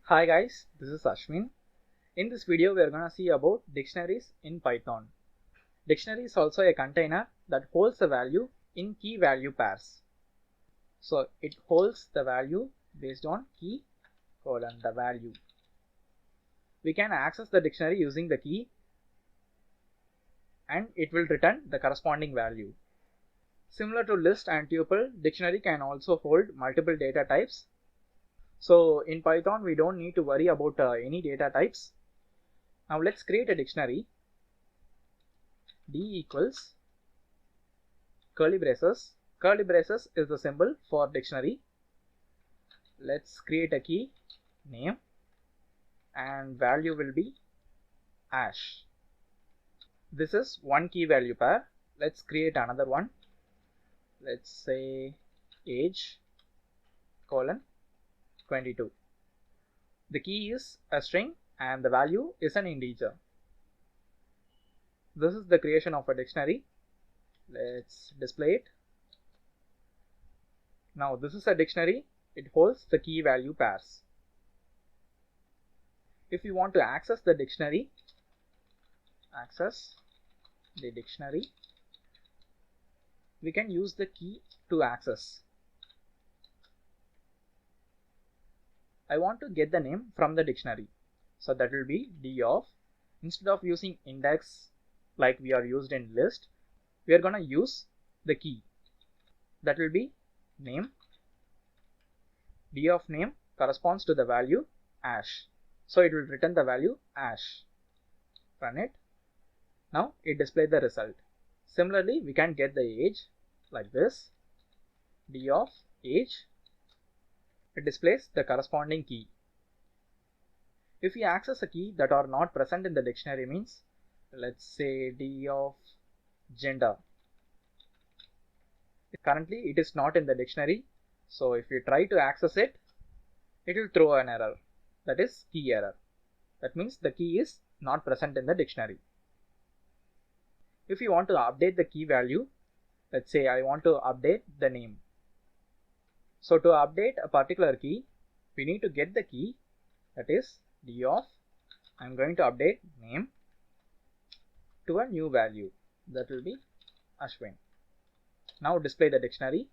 Hi guys, this is Ashwin. In this video we are going to see about dictionaries in Python. Dictionary is also a container that holds the value in key value pairs. So it holds the value based on key colon the value. We can access the dictionary using the key and it will return the corresponding value. Similar to list and tuple, dictionary can also hold multiple data types. So in Python we don't need to worry about any data types. Now let's create a dictionary. D equals curly braces. Curly braces is the symbol for dictionary. Let's create a key name and value will be ash. This is one key value pair. Let's create another one. Let's say age colon 22. The key is a string and the value is an integer. This is the creation of a dictionary. Let's display it. Now this is a dictionary. It holds the key value pairs. If you want to access the dictionary, we can use the key to access. I want to get the name from the dictionary, so that will be D of, instead of using index like we are used in list, we are going to use the key, that will be name. D of name corresponds to the value ash, so it will return the value ash. Run it. Now it displays the result. Similarly, we can get the age like this. D of age, it displays the corresponding key. If we access a key that are not present in the dictionary, means let's say D of gender. Currently it is not in the dictionary, so if you try to access it, it will throw an error, that is key error. That means the key is not present in the dictionary. If you want to update the key value, let's say I want to update the name. So to update a particular key, we need to get the key, that is D of, I'm going to update name to a new value, that will be Ashwin. Now display the dictionary.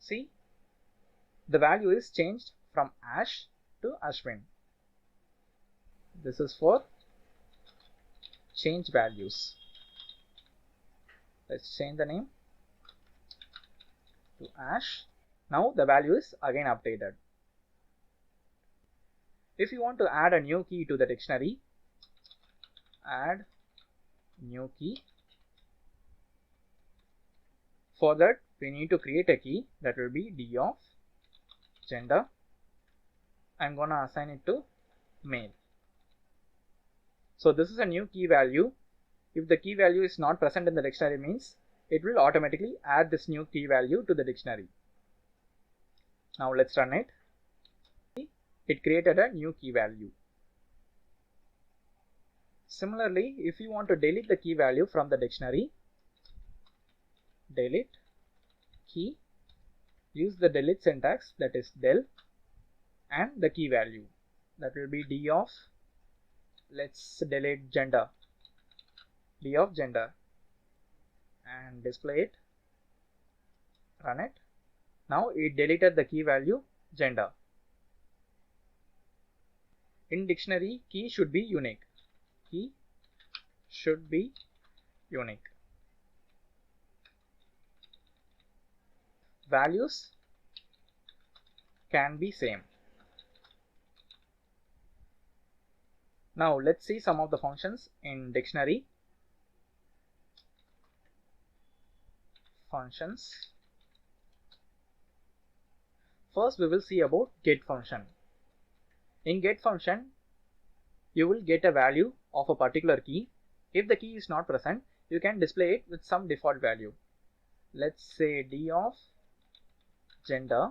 See, the value is changed from Ash to Ashwin. This is for change values. Let's change the name to Ash. Now the value is again updated. If you want to add a new key to the dictionary, add new key. For that we need to create a key, that will be D of gender. I'm gonna assign it to male. So this is a new key value. If the key value is not present in the dictionary, means it will automatically add this new key value to the dictionary. Now let's run it. It created a new key value. Similarly, if you want to delete the key value from the dictionary, delete key, use the delete syntax, that is del, and the key value, that will be D of, let's delete gender, D of gender, and display it. Run it. Now it deleted the key value gender. In dictionary, key should be unique. Key should be unique. Values can be same. Now let's see some of the functions in dictionary. Functions. First we will see about get function. In get function, you will get a value of a particular key. If the key is not present, you can display it with some default value. Let's say D of gender.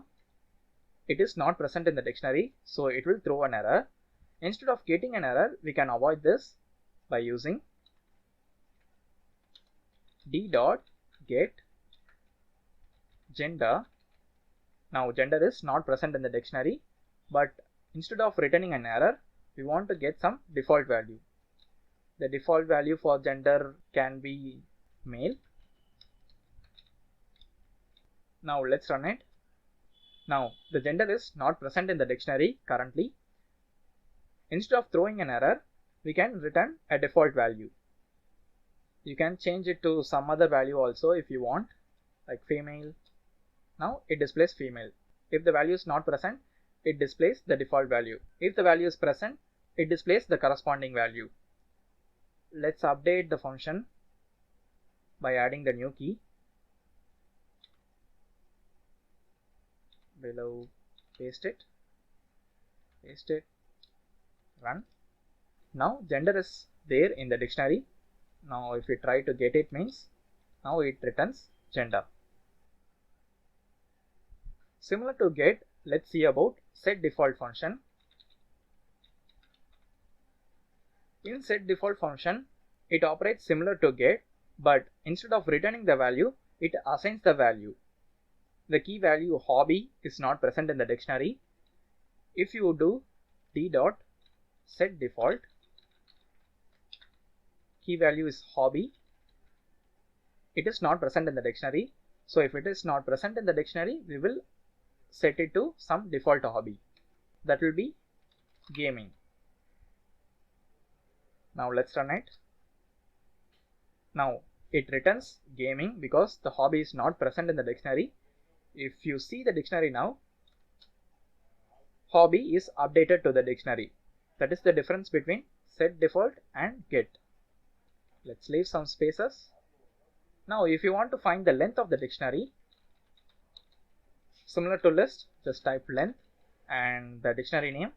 It is not present in the dictionary, so it will throw an error. Instead of getting an error, we can avoid this by using D dot get gender. Now gender is not present in the dictionary, but instead of returning an error, we want to get some default value. The default value for gender can be male. Now let's run it. Now the gender is not present in the dictionary currently. Instead of throwing an error, we can return a default value. You can change it to some other value also if you want, like female. Now it displays female. If the value is not present, it displays the default value. If the value is present, it displays the corresponding value. Let's update the function by adding the new key. Below, paste it, run. Now gender is there in the dictionary. Now if we try to get it, means now it returns gender. Similar to get, let's see about setDefault function. In setDefault function, it operates similar to get, but instead of returning the value, it assigns the value. The key value hobby is not present in the dictionary. If you do d.setDefault, key value is hobby, it is not present in the dictionary. So if it is not present in the dictionary, we will set it to some default hobby. That will be gaming. Now let's run it. Now it returns gaming because the hobby is not present in the dictionary. If you see the dictionary now, hobby is updated to the dictionary. That is the difference between setDefault and get. Let's leave some spaces. Now if you want to find the length of the dictionary, similar to list, just type length and the dictionary name.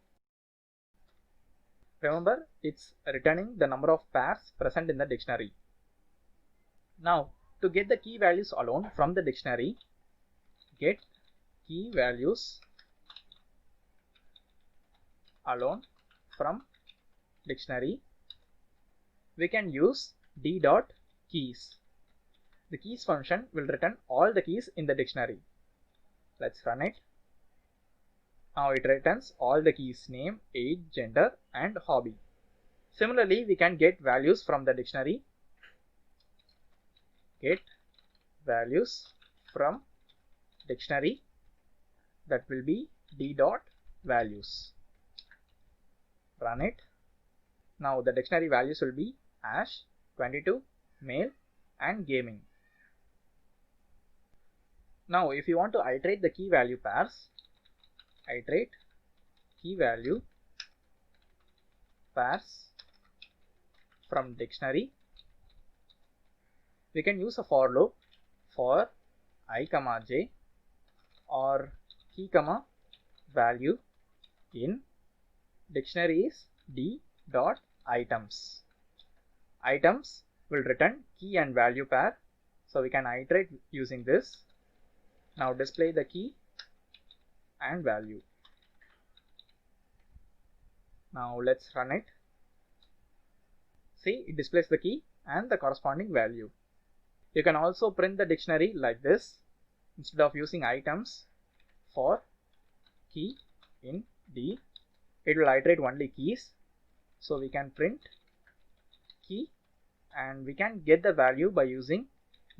Remember, it's returning the number of pairs present in the dictionary. Now to get the key values alone from the dictionary, get key values alone from dictionary, we can use d.keys. The keys function will return all the keys in the dictionary. Let's run it. Now it returns all the keys: name, age, gender and hobby. Similarly, we can get values from the dictionary. Get values from dictionary, that will be d.values. Run it. Now the dictionary values will be Ash, 22, male and gaming. Now if you want to iterate the key value pairs, iterate key value pairs from dictionary, we can use a for loop for I, j or key, value in dictionary is d.items. Items will return key and value pair, so we can iterate using this. Now display the key and value. Now let's run it. See, it displays the key and the corresponding value. You can also print the dictionary like this. Instead of using items for key in D, it will iterate only keys. So we can print key and we can get the value by using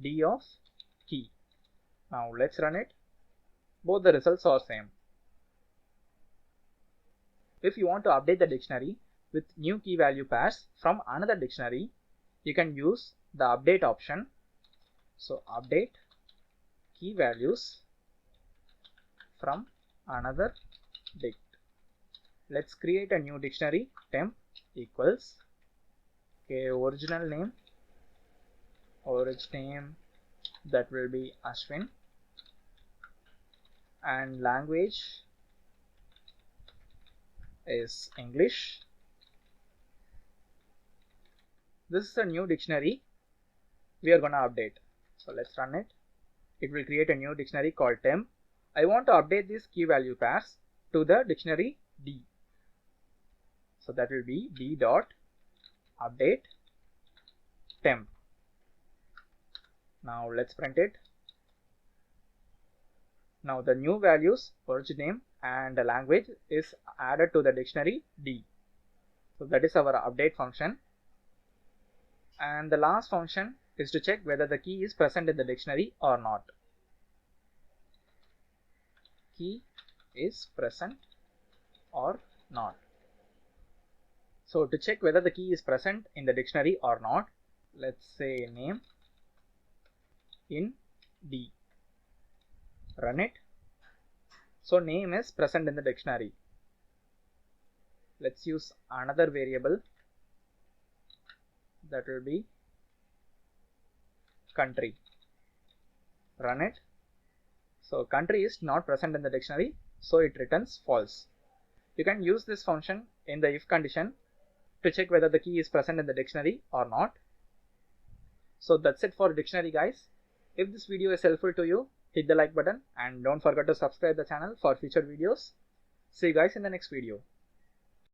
d of key. Now let's run it. Both the results are same. If you want to update the dictionary with new key value pairs from another dictionary, you can use the update option. So update key values from another dict. Let's create a new dictionary. Temp equals original name, that will be Ashwin, and language is English. This is a new dictionary we are going to update. So let's run it. It will create a new dictionary called temp. I want to update these key value pairs to the dictionary D. So that will be d.update temp. Now let's print it. Now the new values origin name and the language is added to the dictionary D. So that is our update function. And the last function is to check whether the key is present in the dictionary or not. Key is present or not. So to check whether the key is present in the dictionary or not, let's say name in D. Run it. So name is present in the dictionary. Let's use another variable, that will be country. Run it. So country is not present in the dictionary, so it returns false. You can use this function in the if condition to check whether the key is present in the dictionary or not. So that's it for dictionary, guys. If this video is helpful to you, hit the like button and don't forget to subscribe the channel for future videos. See you guys in the next video.